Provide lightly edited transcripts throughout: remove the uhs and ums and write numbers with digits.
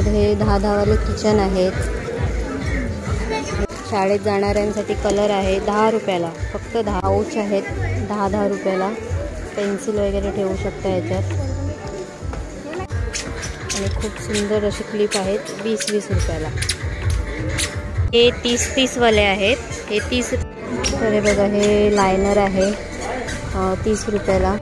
तर हे 10-10 वाले किचन आहेत. शाळेत जाणाऱ्यांसाठी कलर आहे 10 रुपयाला, फक्त 10 पाऊच आहेत 10-10 रुपयाला. पेन्सिल वगैरे ठेवू शकता याच्यात. आणि खूप सुंदर असे क्लिप आहेत 20-20 रुपयाला. हे 30-30 वाले आहेत. हे 30. तर हे बघा, हे लायनर आहे 30 रुपयाला.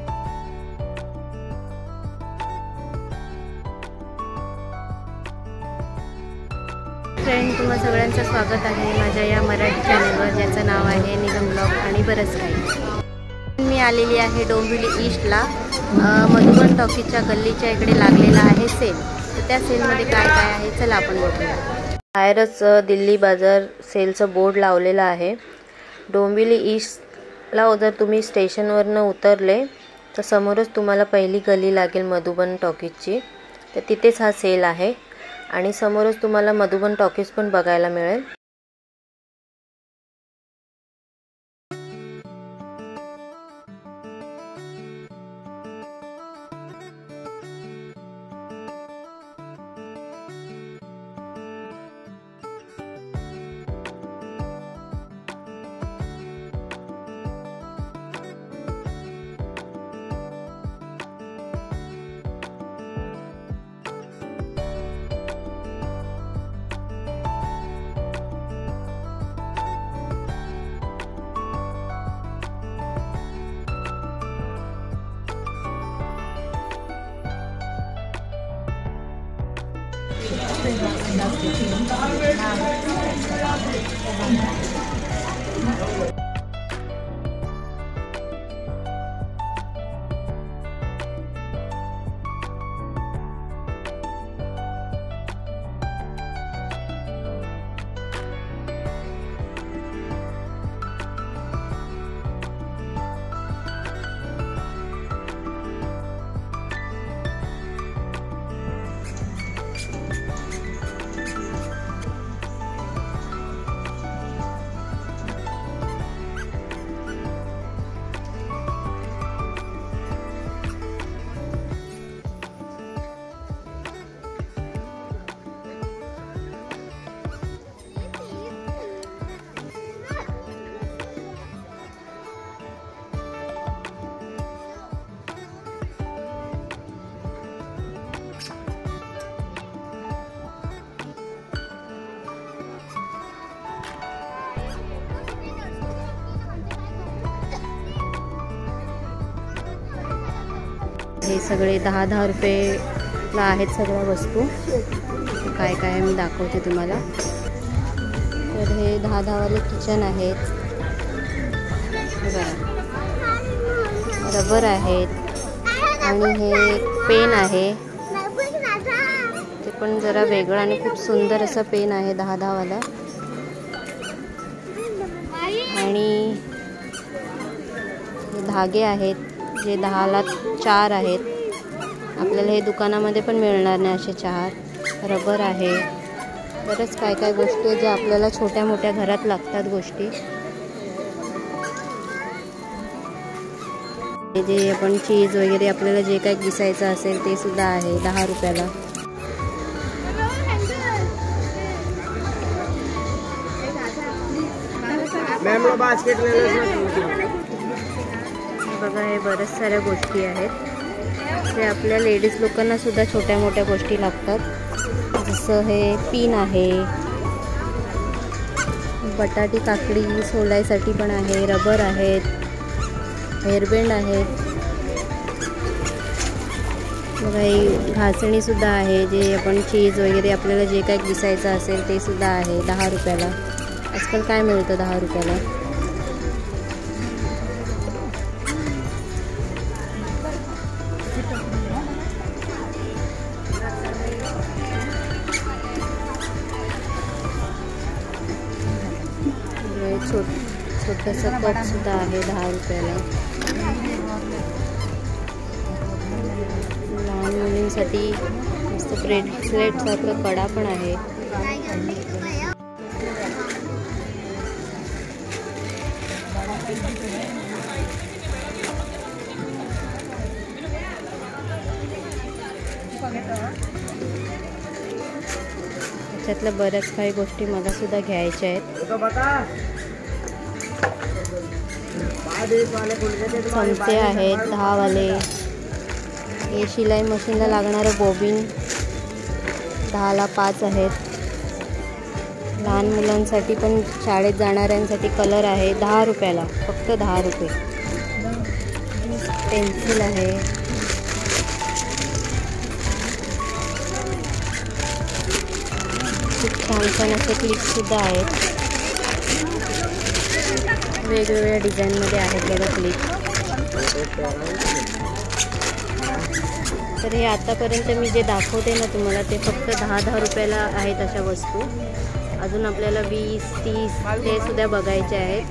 फ्रेंड, तुम्हा सगळ्यांचं स्वागत आहे माझ्या या मराठी चॅनलवर, ज्याचं नाव आहे निगम ब्लॉग आणि बरंच काही. मी आलेली आहे डोंबिवली ईस्टला. मधुबन टॉकीजच्या गल्लीच्या इकडे लागलेला आहे सेल. तर त्या सेलमध्ये काय काय आहे चला आपण बघूया. बाहेरच दिल्ली बाजार सेलचं बोर्ड लावलेलं आहे. डोंबिवली ईस्टला जर तुम्ही स्टेशनवरनं उतरले तर समोरच तुम्हाला पहिली गली लागेल मधुबन टॉकीजची. तर तिथेच हा सेल आहे आणि समोरच तुम्हाला मधुबन टॉकीज पण बघायला मिळेल. हे सगळे 10-10 रुपयेला आहेत सगळ्या वस्तू. काय काय मी दाखवते तुम्हाला. तर हे 10-10 वाले किचन आहेत. बघा, रबर आहेत आणि हे पेन आहे. ते पण जरा वेगळं आणि खूप सुंदर असं पेन आहे 10-10 वाला. आणि हे धागे आहेत जे 10ला 4 आहेत. आपल्याला हे दुकानामध्ये पण मिळणार नाही असे 4. रबर आहे. बरंच काय काय गोष्टी आहेत ज्या आपल्याला छोट्या मोठ्या घरात लागतात गोष्टी. जे आपण चीज वगैरे आपल्याला जे काही दिसायचं असेल ते सुद्धा आहे 10 रुपयाला. बघा, हे बऱ्याच साऱ्या गोष्टी आहेत. ते आपल्या लेडीज लोकांना सुद्धा छोट्या मोठ्या गोष्टी लागतात. जसं हे पिन आहे, बटाटी काकडी सोलायसाठी पण आहे, रबर आहेत, हेअरबँड आहेत. बघा, ही घासणी सुद्धा आहे जे आपण चीज वगैरे आपल्याला जे काही दिसायचं असेल ते सुद्धा आहे 10 रुपयाला. आजकाल काय मिळतं 10 रुपयाला. छोटंसं कप सुद्धा आहे 10 रुपयाला. लहान मुलींसाठी मस्त ब्रेसलेटसारखा कडा पण आहे. ह्याच्यातल्या बऱ्याच काही गोष्टी मला सुद्धा घ्यायच्या आहेत. चमचे आहेत 10 वाले. हे शिलाई मशीनला लागणारं बॉबिन 10ला 5 आहेत. लहान मुलांसाठी पण शाळेत जाणाऱ्यांसाठी कलर आहे 10 रुपयाला, फक्त 10 रुपये. पेन्सिल आहे. खूप छान छान असे क्लिपसुद्धा आहेत. वेगवेगळ्या डिझाईनमध्ये आहेत बघा क्लिप. तर हे आतापर्यंत मी जे दाखवते ना तुम्हाला ते फक्त 10-10 रुपयाला आहेत अशा वस्तू. अजून आपल्याला 20-30 ते सुद्धा बघायचे आहेत.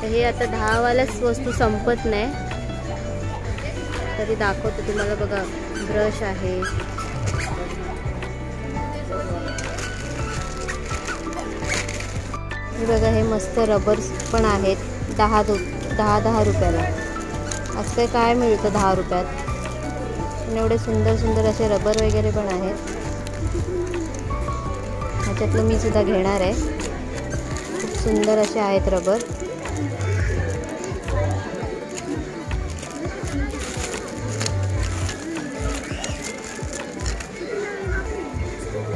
तर हे आता 10 वाल्याच वस्तू संपत नाही, तरी दाखवते तुम्हाला. बघा ब्रश आहे. हे बघा हे मस्त रबर्स पण आहेत 10-10 रुपयाला. आज काय मिळतं 10 रुपयात. पण एवढे सुंदर सुंदर असे रबर वगैरे पण आहेत. ह्याच्यातलं मी सुद्धा घेणार आहे. खूप सुंदर असे आहेत रबर.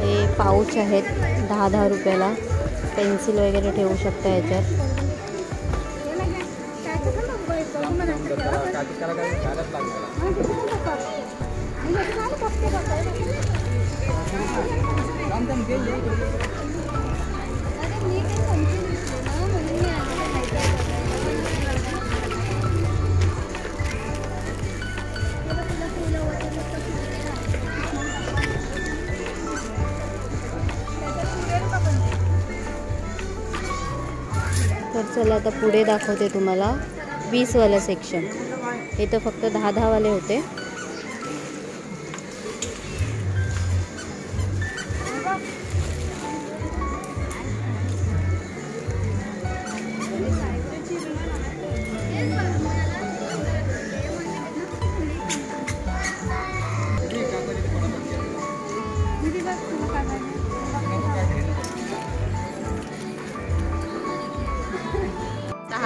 हे पाऊच आहेत 10-10 रुपयाला. पेन्सिल वगैरे ठेवू शकता याच्यात. तर चला आता पुढे दाखवते तुम्हाला 20 वाला सेक्शन. हे तर फक्त 10-10 वाले होते.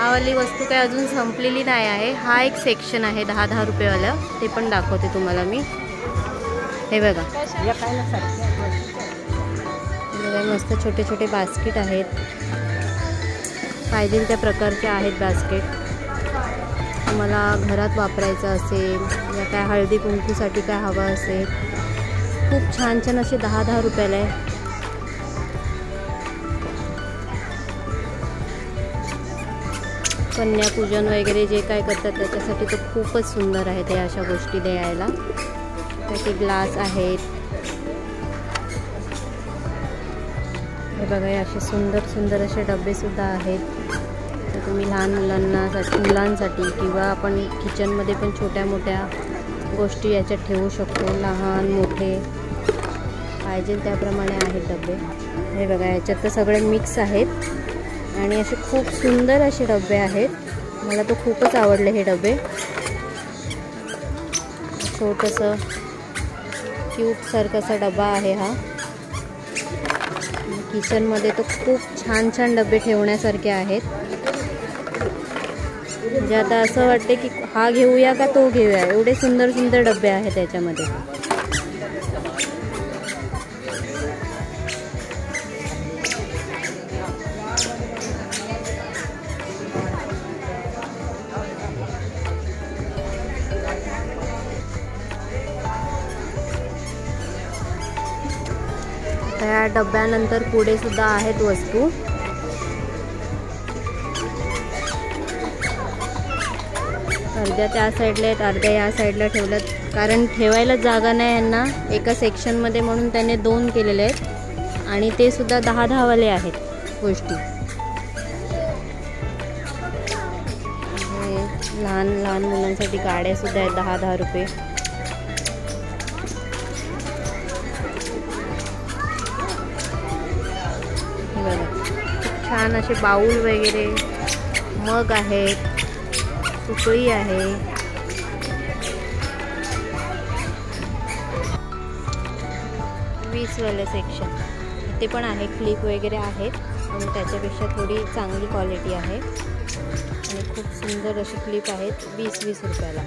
वाली वस्तू काय अजून संपलेली नाही आहे. हा एक सेक्शन आहे 10-10 रुपयेवाला. ते पण दाखवते तुम्हाला मी. हे बघा मस्त छोटे छोटे बास्केट आहेत. पाहिजे त्या प्रकारचे आहेत बास्केट. तुम्हाला घरात वापरायचं असेल या काय हळदी कुंकूसाठी काय हवं असेल, खूप छान छान असे 10-10 रुपयाला आहे. कन्यापूजन वगैरे जे काय करतात त्याच्यासाठी तर खूपच सुंदर आहे ते अशा गोष्टी द्यायला. त्याचे ग्लास आहेत. हे बघा हे असे सुंदर सुंदर असे डबेसुद्धा आहेत. तर तुम्ही लहान मुलांसाठी किंवा आपण किचनमध्ये पण छोट्या मोठ्या गोष्टी याच्यात ठेवू शकतो. लहान मोठे पाहिजे त्याप्रमाणे आहेत डबे. हे बघा याच्यात तर सगळे मिक्स आहेत आणि असे खूप सुंदर असे डबे आहेत. मला तर खूपच आवडले हे डबे. छोटंसं क्यूबसारखं असा डबा आहे हा. किचनमध्ये तर खूप छान छान डबे ठेवण्यासारखे आहेत. म्हणजे आता असं वाटते की हा घेऊया का तो घेऊया, एवढे सुंदर सुंदर डबे आहेत त्याच्यामध्ये. या डब्यानंतर पुढे सुद्धा आहेत वस्तू. अर्ध्या त्या साईडला आहेत, अर्ध्या या साईडला ठेवल्यात. कारण ठेवायला जागा नाही यांना एका सेक्शनमध्ये, म्हणून त्याने 2 केलेले आहेत. आणि ते सुद्धा 10-10 वाले आहेत गोष्टी. लहान लहान मुलांसाठी गाड्या सुद्धा आहेत 10-10 रुपये. छान असे बाउल वगैरे, मग आहेत, सुकळी आहे. वीस वाले सेक्शन. इथे पण आहे, क्लिप वगैरे आहेत पण त्याच्यापेक्षा थोडी चांगली क्वालिटी आहे आणि खूप सुंदर अशी क्लिप आहेत 20-20 रुपयाला.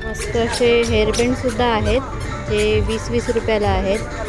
मस्त असे हेअरबँड सुद्धा आहेत जे 20-20 रुपयाला आहेत.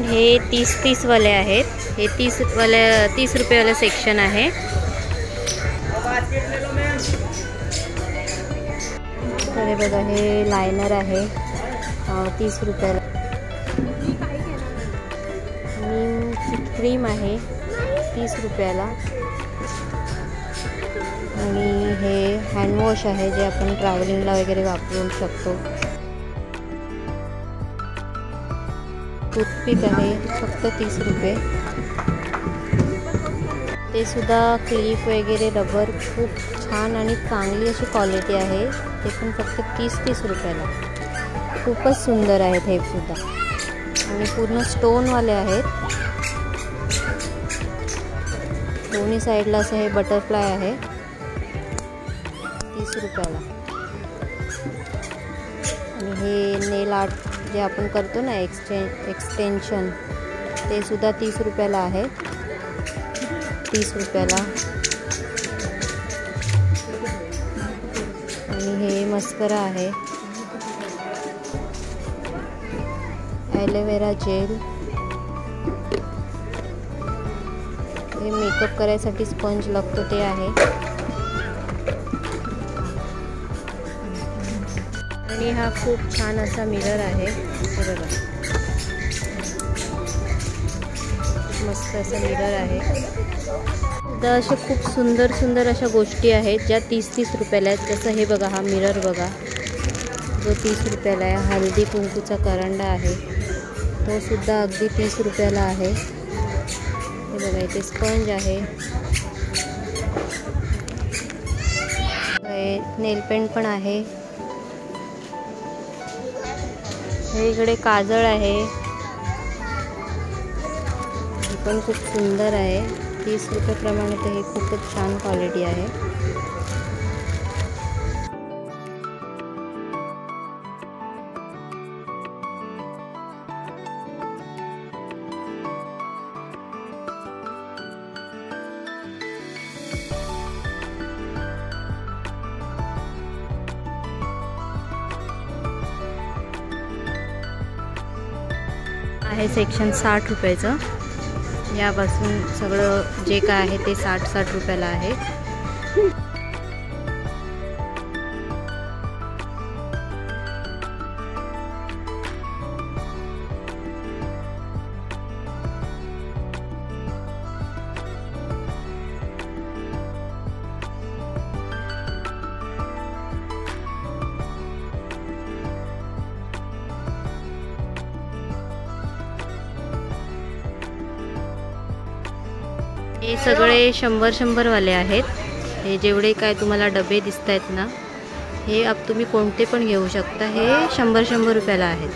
हे 30 वाले आहेत. हे 30 रुपयावाला सेक्शन आहे. तर बघा हे लायनर आहे 30 रुपयाला. नीमची क्रीम आहे 30 रुपयाला. आणि हे हँडवॉश आहे जे आपण ट्रॅव्हलिंगला वगैरे वापरू शकतो. टूथपिक आहे फक्त 30 रुपये. ते सुद्धा क्लिप वगैरे रबर खूप छान आणि चांगली अशी क्वालिटी आहे. ते पण फक्त 30 रुपयाला. खूपच सुंदर आहेत हे सुद्धा आणि पूर्ण स्टोनवाले आहेत. दोन्ही साईडला असं हे बटरफ्लाय आहे 30 रुपयाला. आणि हे नेल आर्ट जे आपण करतो ना एक्सटेन्शन ते सुद्धा 30 रुपयाला आहे. 30 रुपयाला. आणि हे मस्करा आहे. Aloe vera gel. हे मेकअप करायसाठी स्पंज लागतो ते आहे. आणि हा खूप छान असा मिरर आहे. हे बघा मस्त असा मिरर आहे. तर अशा खूप सुंदर अशा गोष्टी आहेत ज्या 30 रुपयाला आहेत. जसं हे बघा हा मिरर बघा जो 30 रुपयाला आहे. हळदी कुंकूचा करंडा आहे तो सुद्धा अगदी 30 रुपयाला आहे. हे बघा इथे स्पंज आहे. नेल पेंट पण आहे. हे इकडे काजळ आहे, हे पण खूप सुंदर आहे. 30 रुपये प्रमाणे तर हे खूपच छान क्वालिटी आहे. आहे सेक्शन 60 रुपयाचं. यापासून सगळं जे काय आहे ते 60 रुपयाला आहे. हे सगळे 100 वाले आहेत. हे जेवढे काय तुम्हाला डबे दिसत आहेत ना, हे तुम्ही कोणते पण घेऊ शकता. हे 100 रुपयाला आहेत.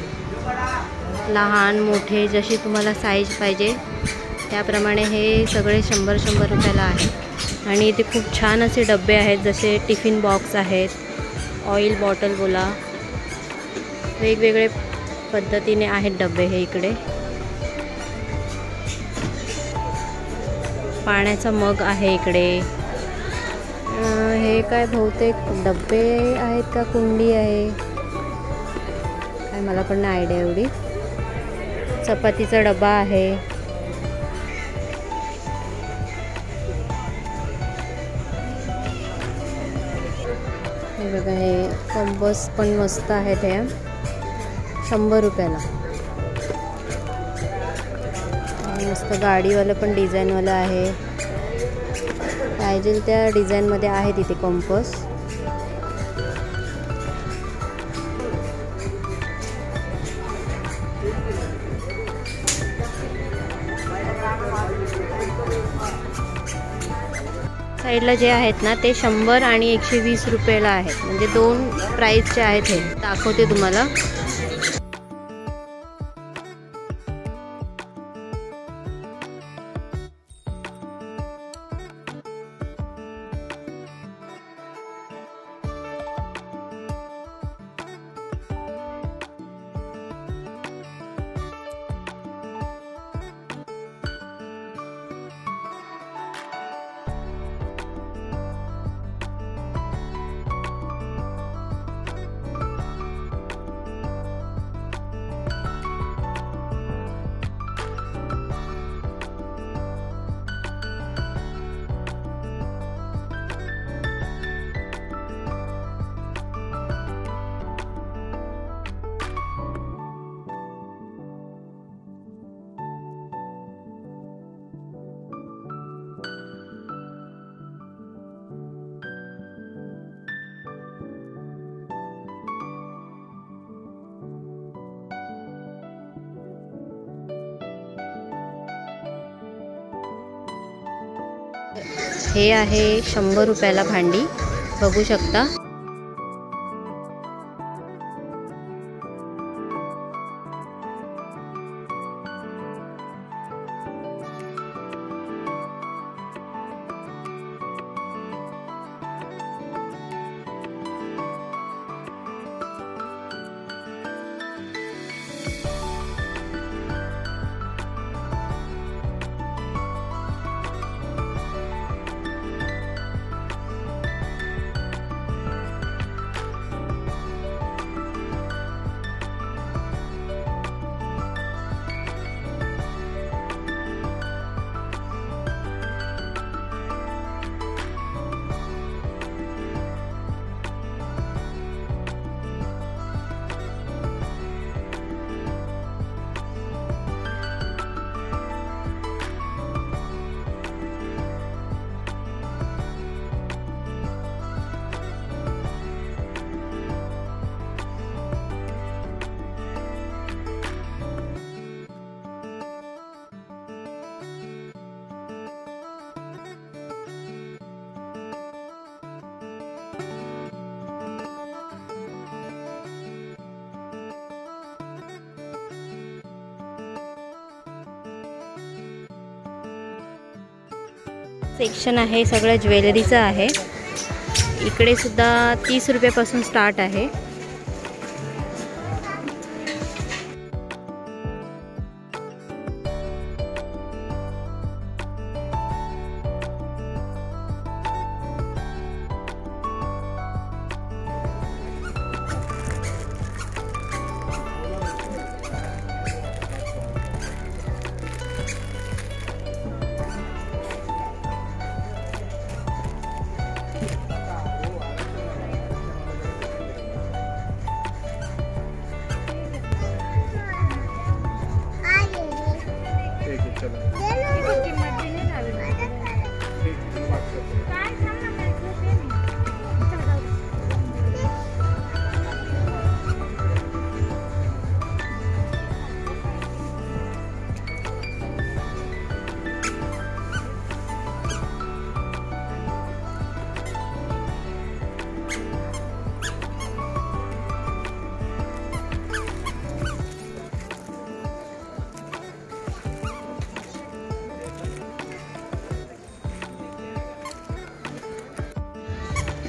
लहान मोठे जशी तुम्हाला साईज पाहिजे त्याप्रमाणे हे सगळे 100 रुपयाला आहेत. आणि इथे खूप छान असे डबे आहेत, जसे टिफिन बॉक्स आहेत, ऑइल बॉटल बोला, वेगवेगळे पद्धतीने आहेत डबे. हे इकडे पाण्याचा मग आहे. इकडे हे काय बहुतेक डब्बे आहेत का कुंडी आहे काय, मला पण नाही आयडिया एवढी. चपातीचा डबा आहे. हे बघा, हे कंपस पण मस्त आहेत. हे 100 रुपयाला. मस्त गाडीवालं पण डिझाईनवालं आहे. पाहिजे त्या डिझाईनमध्ये आहे तिथे कंपस. साईडला जे आहेत ना ते 100 आणि 120 रुपयाला आहेत. म्हणजे 2 प्राईसचे आहेत. हे दाखवते तुम्हाला. हे आहे 100 रुपयाला भांडी, बघू शकता. सेक्शन आहे सगळं ज्वेलरीचं आहे. इकडे सुद्धा 30 रुपयापासून स्टार्ट आहे.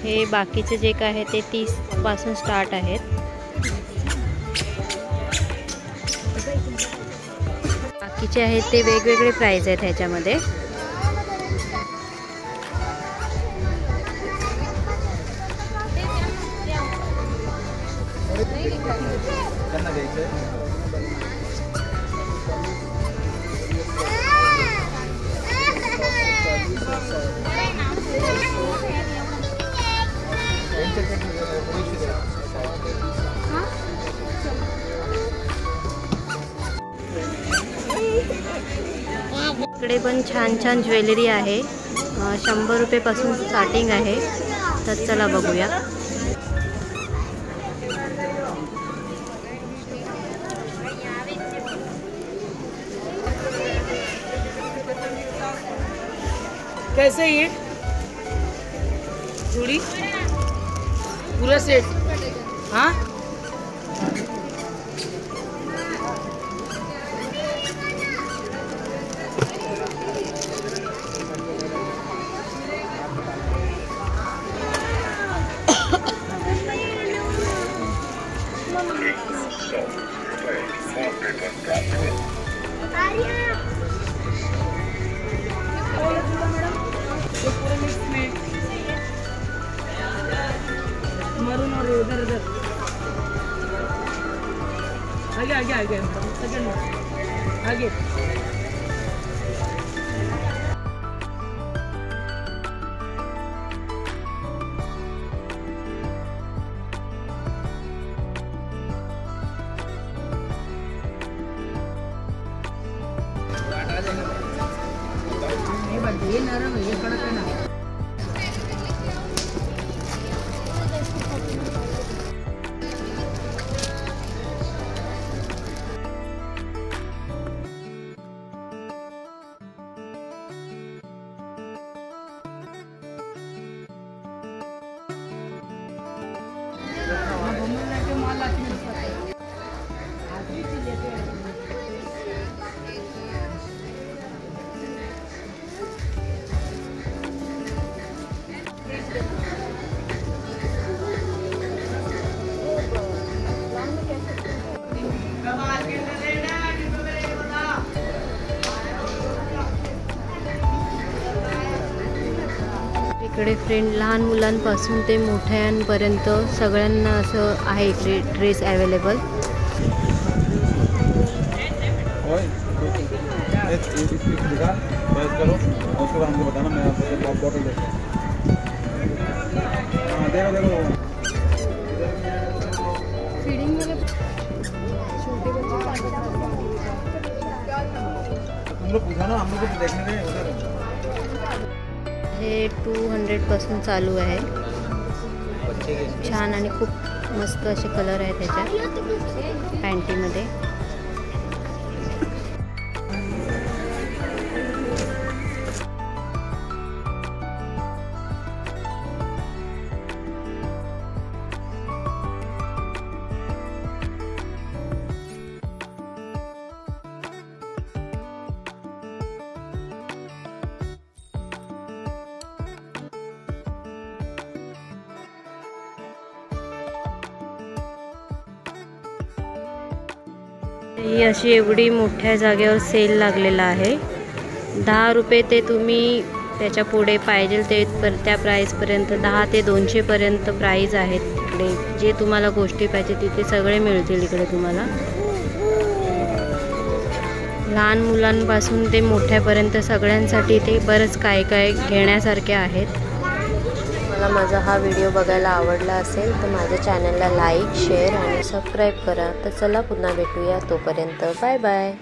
हे बाकीचे जे काय आहे ते 30 पासून स्टार्ट आहेत. बाकीचे आहेत ते वेगवेगळे प्राइस आहेत ह्याच्यामध्ये. इकडे पण छान छान ज्वेलरी आहे. 100 रुपयापासून स्टार्टिंग आहे. तर चला बघूया. कैसे ये चूड़ी पूरा सेट? हाँ मरून और इधर इधर आगे आगे आगे सेकंड आगे. ये नरम है, ये कड़क है ना. इकडे फ्रेंड लहान मुलांपासून ते मोठ्यांपर्यंत सगळ्यांना असं आहे इकडे ड्रेस अवेलेबल. हे 200 पासून चालू आहे. छान आणि खूप मस्त असे कलर आहेत त्याच्यात पॅन्टीमध्ये. ही अशी एवढी मोठ्या जागेवर सेल लागलेला आहे. 10 रुपये ते तुम्ही त्याच्या पुढे पाहिजे ते त्या प्राईसपर्यंत 10 ते 200 पर्यंत प्राईज आहेत इकडे. जे तुम्हाला गोष्टी पाहिजे तिथे सगळे मिळतील इकडे तुम्हाला. लहान मुलांपासून ते मोठ्यापर्यंत सगळ्यांसाठी ते बरंच काय काय घेण्यासारखे आहेत. मला माझा हा व्हिडिओ बघायला आवडला असेल तर माझ्या चॅनलला लाईक, शेअर आणि सबस्क्राईब करा. तर चला पुन्हा भेटूया. तोपर्यंत बाय बाय.